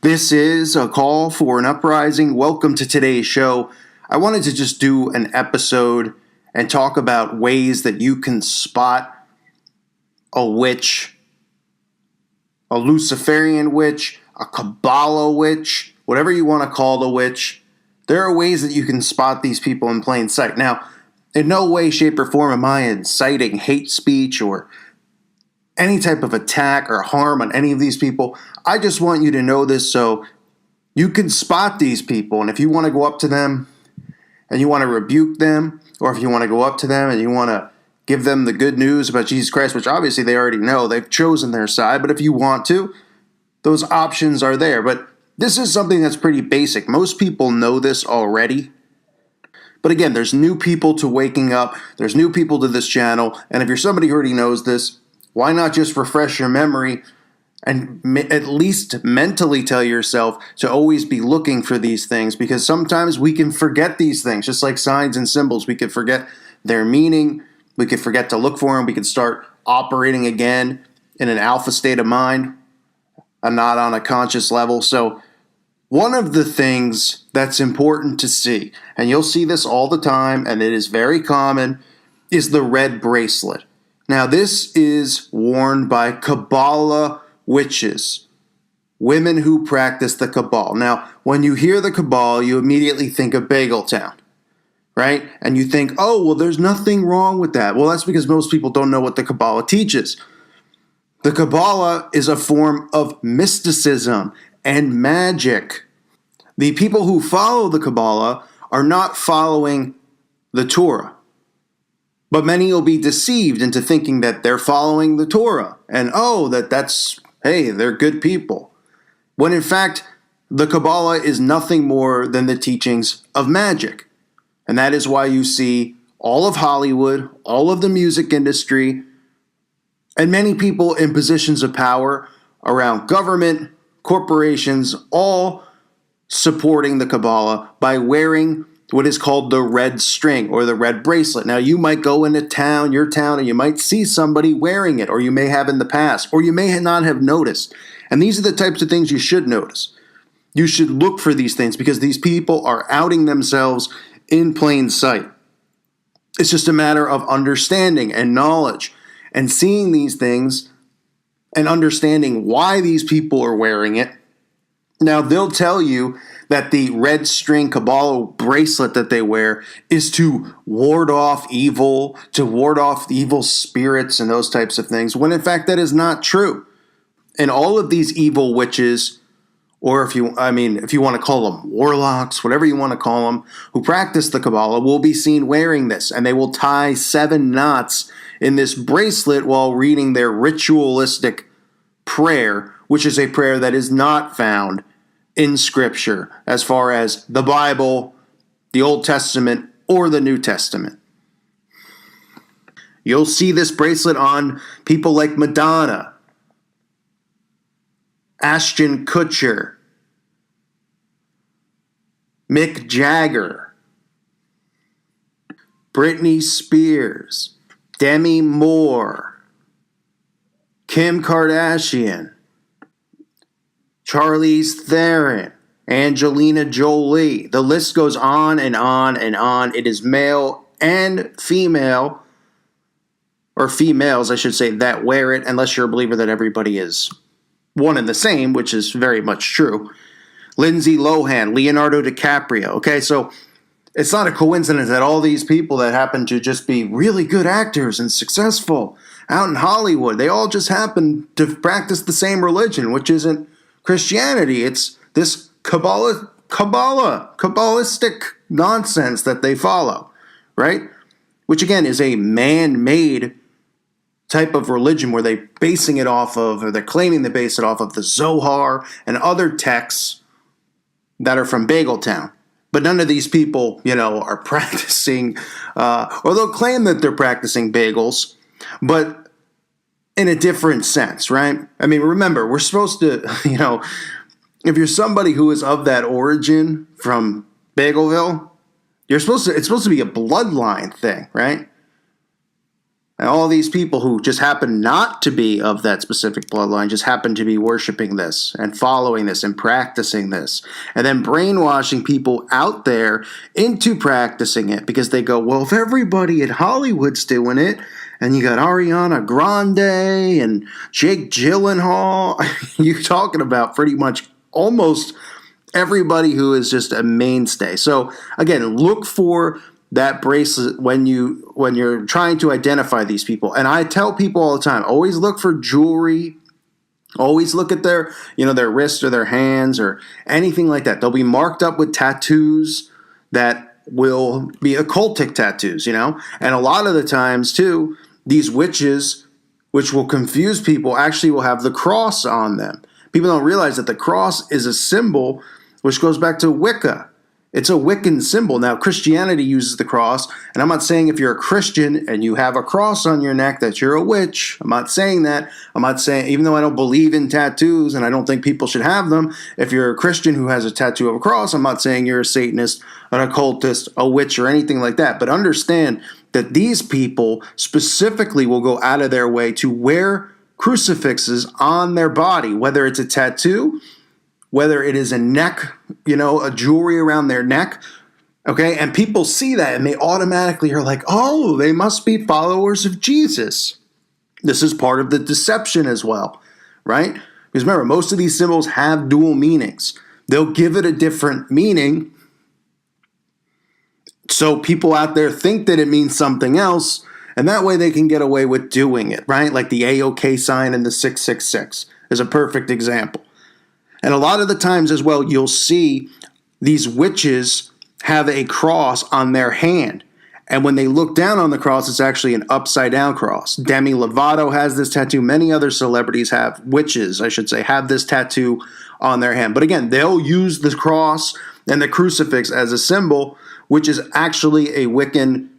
This is a call for an uprising. Welcome to today's show. I wanted to just do an episode and talk about ways that you can spot a witch, a Luciferian witch, a Kabbalah witch, whatever you want to call the witch. There are ways that you can spot these people in plain sight. Now, in no way, shape, or form am I inciting hate speech or any type of attack or harm on any of these people. I just want you to know this so you can spot these people. And if you want to go up to them and you want to rebuke them, or if you want to go up to them and you want to give them the good news about Jesus Christ, which obviously they already know, they've chosen their side, but if you want to, those options are there. But this is something that's pretty basic. Most people know this already. But again, there's new people to waking up. There's new people to this channel. And if you're somebody who already knows this, why not just refresh your memory and at least mentally tell yourself to always be looking for these things? Because sometimes we can forget these things, just like signs and symbols. We could forget their meaning. We could forget to look for them. We could start operating again in an alpha state of mind and not on a conscious level. So one of the things that's important to see, and you'll see this all the time, and it is very common, is the red bracelet. Now, this is worn by Kabbalah witches, women who practice the Kabbalah. Now, when you hear the Kabbalah, you immediately think of Bagel Town, right? And you think, oh, well, there's nothing wrong with that. Well, that's because most people don't know what the Kabbalah teaches. The Kabbalah is a form of mysticism and magic. The people who follow the Kabbalah are not following the Torah. But many will be deceived into thinking that they're following the Torah and, hey, they're good people. When in fact, the Kabbalah is nothing more than the teachings of magic. And that is why you see all of Hollywood, all of the music industry, and many people in positions of power around government, corporations, all supporting the Kabbalah by wearing what is called the red string or the red bracelet. Now, you might go into your town, and you might see somebody wearing it, or you may have in the past, or you may not have noticed. And these are the types of things you should notice. You should look for these things because these people are outing themselves in plain sight. It's just a matter of understanding and knowledge and seeing these things and understanding why these people are wearing it. Now, they'll tell you that the red string Kabbalah bracelet that they wear is to ward off evil, to ward off evil spirits and those types of things, when in fact that is not true. And all of these evil witches, or if you want to call them warlocks, whatever you want to call them, who practice the Kabbalah will be seen wearing this, and they will tie 7 knots in this bracelet while reading their ritualistic prayer, which is a prayer that is not found in Scripture as far as the Bible, the Old Testament, or the New Testament. You'll see this bracelet on people like Madonna, Ashton Kutcher, Mick Jagger, Britney Spears, Demi Moore, Kim Kardashian, Charlize Theron, Angelina Jolie. The list goes on and on and on. It is male and female, or females, I should say, that wear it, unless you're a believer that everybody is one and the same, which is very much true. Lindsay Lohan, Leonardo DiCaprio. Okay, so it's not a coincidence that all these people that happen to just be really good actors and successful out in Hollywood, they all just happen to practice the same religion, which isn't Christianity. It's this Kabbalistic nonsense that they follow, right? Which again is a man-made type of religion where they're basing it off of, or they're claiming to base it off of the Zohar and other texts that are from Bagel Town. But none of these people, are practicing, or they'll claim that they're practicing bagels, but in a different sense, right? I mean, remember, we're supposed to, if you're somebody who is of that origin from Bagelville, it's supposed to be a bloodline thing, right? And all these people who just happen not to be of that specific bloodline just happen to be worshiping this and following this and practicing this. And then brainwashing people out there into practicing it because they go, well, if everybody in Hollywood's doing it, and you got Ariana Grande and Jake Gyllenhaal, you're talking about pretty much almost everybody who is just a mainstay. So again, look for that bracelet when you're trying to identify these people. And I tell people all the time, always look for jewelry. Always look at their wrists or their hands or anything like that. They'll be marked up with tattoos that will be occultic tattoos, And a lot of the times too, these witches, which will confuse people, actually will have the cross on them. People don't realize that the cross is a symbol which goes back to Wicca. It's a Wiccan symbol. Now, Christianity uses the cross, and I'm not saying if you're a Christian and you have a cross on your neck that you're a witch. I'm not saying that. I'm not saying, even though I don't believe in tattoos and I don't think people should have them, if you're a Christian who has a tattoo of a cross, I'm not saying you're a Satanist, an occultist, a witch, or anything like that. But understand that these people specifically will go out of their way to wear crucifixes on their body, whether it's a tattoo, whether it is a neck, a jewelry around their neck, okay? And people see that and they automatically are like, oh, they must be followers of Jesus. This is part of the deception as well, right? Because remember, most of these symbols have dual meanings. They'll give it a different meaning, so people out there think that it means something else, and that way they can get away with doing it, right? Like the AOK sign and the 666 is a perfect example. And a lot of the times as well, you'll see these witches have a cross on their hand. And when they look down on the cross, it's actually an upside down cross. Demi Lovato has this tattoo. Many other celebrities witches, I should say, have this tattoo on their hand. But again, they'll use the cross and the crucifix as a symbol, which is actually a Wiccan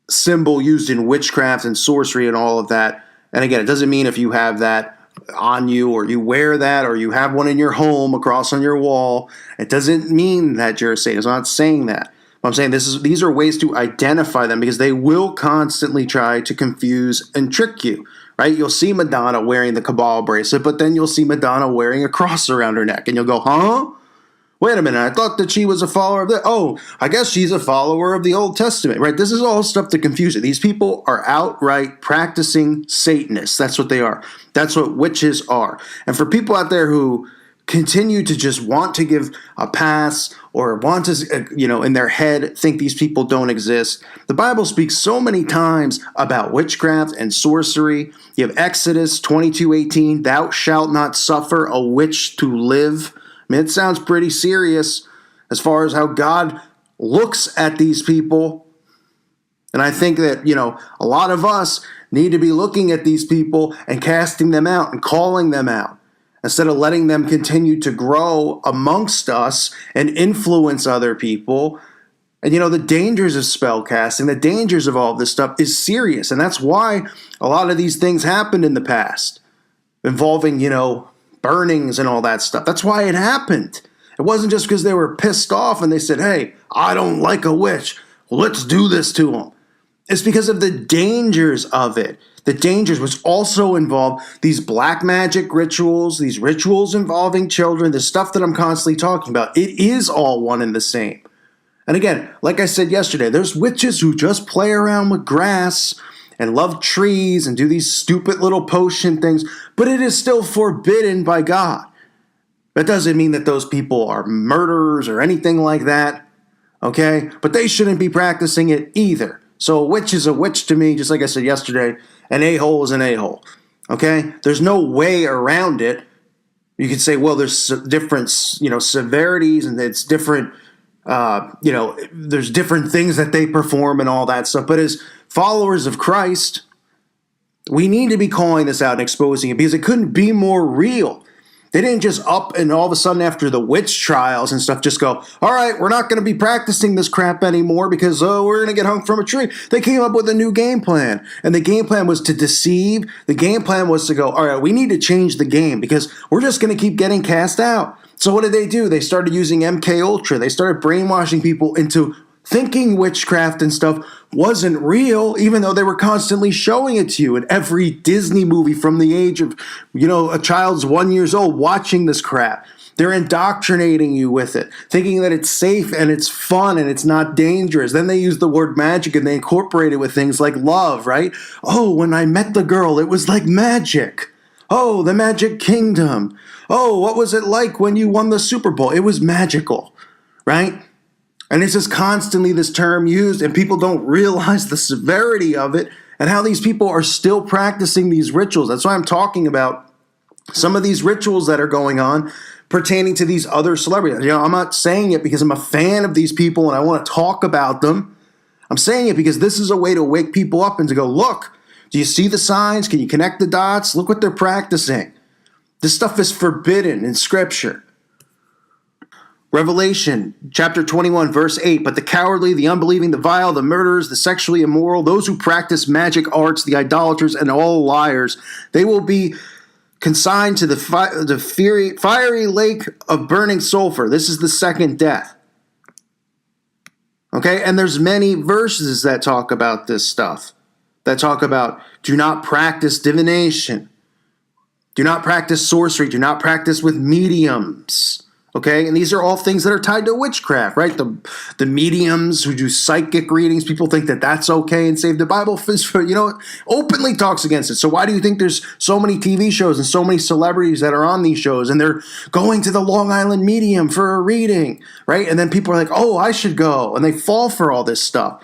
symbol used in witchcraft and sorcery and all of that. And again, it doesn't mean if you have that on you or you wear that or you have one in your home across on your wall, it doesn't mean that you're a Satanist. I'm not saying that. But I'm saying these are ways to identify them because they will constantly try to confuse and trick you, right? You'll see Madonna wearing the Kabbalah bracelet, but then you'll see Madonna wearing a cross around her neck, and you'll go, huh? Wait a minute, I thought that she was a follower of I guess she's a follower of the Old Testament, right? This is all stuff to confuse you. These people are outright practicing Satanists. That's what they are. That's what witches are. And for people out there who continue to just want to give a pass or want to, in their head think these people don't exist, the Bible speaks so many times about witchcraft and sorcery. You have Exodus 22:18, thou shalt not suffer a witch to live. I mean, it sounds pretty serious as far as how God looks at these people. And I think that, a lot of us need to be looking at these people and casting them out and calling them out instead of letting them continue to grow amongst us and influence other people. And, the dangers of spell casting, the dangers of all of this stuff is serious. And that's why a lot of these things happened in the past involving, burnings and all that stuff. That's why it happened. It wasn't just because they were pissed off and they said, hey, I don't like a witch. Let's do this to them. It's because of the dangers of it. The dangers which also involve these black magic rituals, these rituals involving children, the stuff that I'm constantly talking about. It is all one and the same. And again, like I said yesterday, there's witches who just play around with grass and love trees and do these stupid little potion things, but it is still forbidden by God. That doesn't mean that those people are murderers or anything like that, okay? But they shouldn't be practicing it either. So a witch is a witch to me, just like I said yesterday. An a-hole is an a-hole, okay? There's no way around it. You could say, well, there's different, severities and it's different, there's different things that they perform and all that stuff. But as followers of Christ, we need to be calling this out and exposing it because it couldn't be more real. They didn't just up and all of a sudden after the witch trials and stuff just go, all right, we're not going to be practicing this crap anymore because, we're going to get hung from a tree. They came up with a new game plan. And the game plan was to deceive. The game plan was to go, all right, we need to change the game because we're just going to keep getting cast out. So what did they do? They started using MK Ultra. They started brainwashing people into thinking witchcraft and stuff wasn't real, even though they were constantly showing it to you in every Disney movie from the age of, a child's 1 year old watching this crap. They're indoctrinating you with it, thinking that it's safe and it's fun and it's not dangerous. Then they use the word magic and they incorporate it with things like love, right? Oh, when I met the girl, it was like magic. Oh, the Magic Kingdom. Oh, what was it like when you won the Super Bowl? It was magical, right? And it's just constantly this term used, and people don't realize the severity of it and how these people are still practicing these rituals. That's why I'm talking about some of these rituals that are going on pertaining to these other celebrities. I'm not saying it because I'm a fan of these people and I want to talk about them. I'm saying it because this is a way to wake people up and to go, look, do you see the signs? Can you connect the dots? Look what they're practicing. This stuff is forbidden in Scripture. Revelation chapter 21, verse 8, but the cowardly, the unbelieving, the vile, the murderers, the sexually immoral, those who practice magic arts, the idolaters, and all liars, they will be consigned to the fiery lake of burning sulfur. This is the second death. Okay, and there's many verses that talk about this stuff, that talk about do not practice divination, do not practice sorcery, do not practice with mediums. Okay, and these are all things that are tied to witchcraft, right? The mediums who do psychic readings, people think that that's okay and save the Bible, openly talks against it. So why do you think there's so many TV shows and so many celebrities that are on these shows and they're going to the Long Island medium for a reading, right? And then people are like, oh, I should go. And they fall for all this stuff.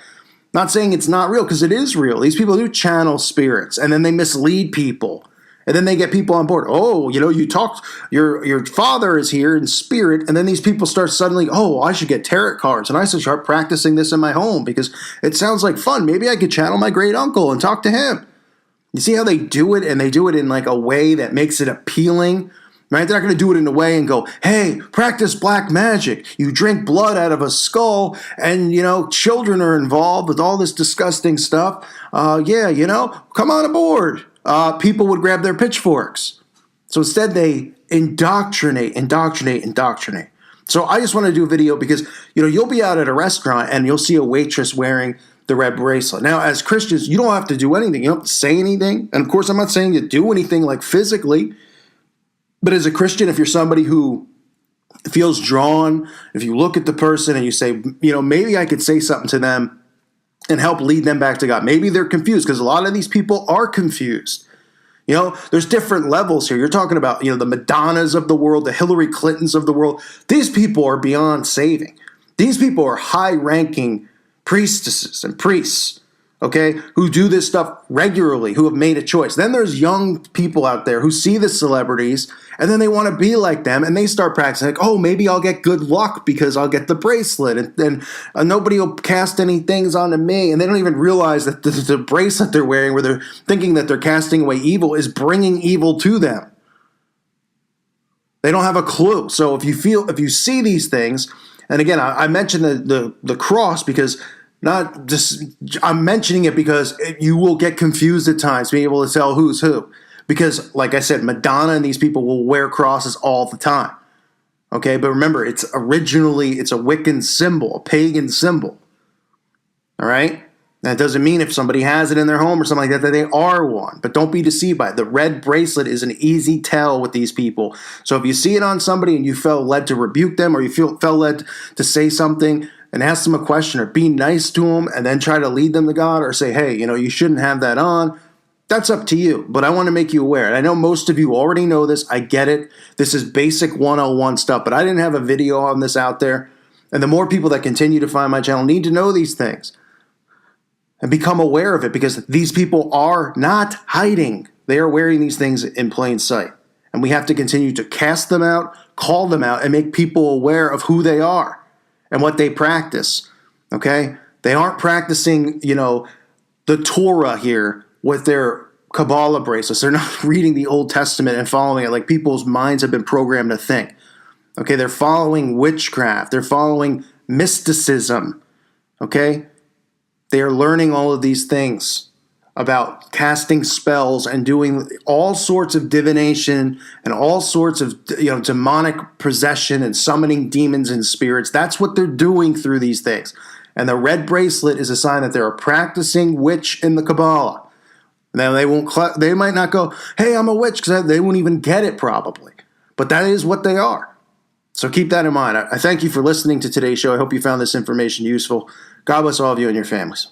Not saying it's not real, because it is real. These people do channel spirits and then they mislead people. And then they get people on board. Oh, you talked, your father is here in spirit. And then these people start suddenly, oh, I should get tarot cards. And I should start practicing this in my home because it sounds like fun. Maybe I could channel my great uncle and talk to him. You see how they do it? And they do it in like a way that makes it appealing, right? They're not going to do it in a way and go, hey, practice black magic. You drink blood out of a skull and, children are involved with all this disgusting stuff. Come on aboard. People would grab their pitchforks. So instead they indoctrinate. So I just want to do a video because, you'll be out at a restaurant and you'll see a waitress wearing the red bracelet. Now, as Christians, you don't have to do anything. You don't have to say anything. And of course, I'm not saying to do anything like physically. But as a Christian, if you're somebody who feels drawn, if you look at the person and you say, maybe I could say something to them and help lead them back to God. Maybe they're confused because a lot of these people are confused. There's different levels here. You're talking about, the Madonnas of the world, the Hillary Clintons of the world. These people are beyond saving. These people are high-ranking priestesses and priests, okay, who do this stuff regularly, who have made a choice. Then there's young people out there who see the celebrities and then they want to be like them and they start practicing like, oh, maybe I'll get good luck because I'll get the bracelet and then nobody will cast any things onto me. And they don't even realize that the bracelet they're wearing, where they're thinking that they're casting away evil, is bringing evil to them. They don't have a clue. So if you see these things, and again, I mentioned the cross because I'm mentioning it because you will get confused at times, being able to tell who's who. Because, like I said, Madonna and these people will wear crosses all the time. Okay, but remember, it's a Wiccan symbol, a pagan symbol. All right? That doesn't mean if somebody has it in their home or something like that they are one. But don't be deceived by it. The red bracelet is an easy tell with these people. So if you see it on somebody and you felt led to rebuke them or you felt led to say something and ask them a question or be nice to them and then try to lead them to God or say, hey, you shouldn't have that on, that's up to you. But I want to make you aware. And I know most of you already know this. I get it. This is basic 101 stuff. But I didn't have a video on this out there. And the more people that continue to find my channel need to know these things and become aware of it, because these people are not hiding. They are wearing these things in plain sight. And we have to continue to cast them out, call them out, and make people aware of who they are and what they practice. Okay? They aren't practicing, the Torah here with their Kabbalah bracelets. They're not reading the Old Testament and following it like people's minds have been programmed to think. Okay, they're following witchcraft. They're following mysticism. Okay? They are learning all of these things about casting spells and doing all sorts of divination and all sorts of demonic possession and summoning demons and spirits. That's what they're doing through these things. And the red bracelet is a sign that they're a practicing witch in the Kabbalah. Now, they might not go, hey, I'm a witch, because they won't even get it probably. But that is what they are. So keep that in mind. I thank you for listening to today's show. I hope you found this information useful. God bless all of you and your families.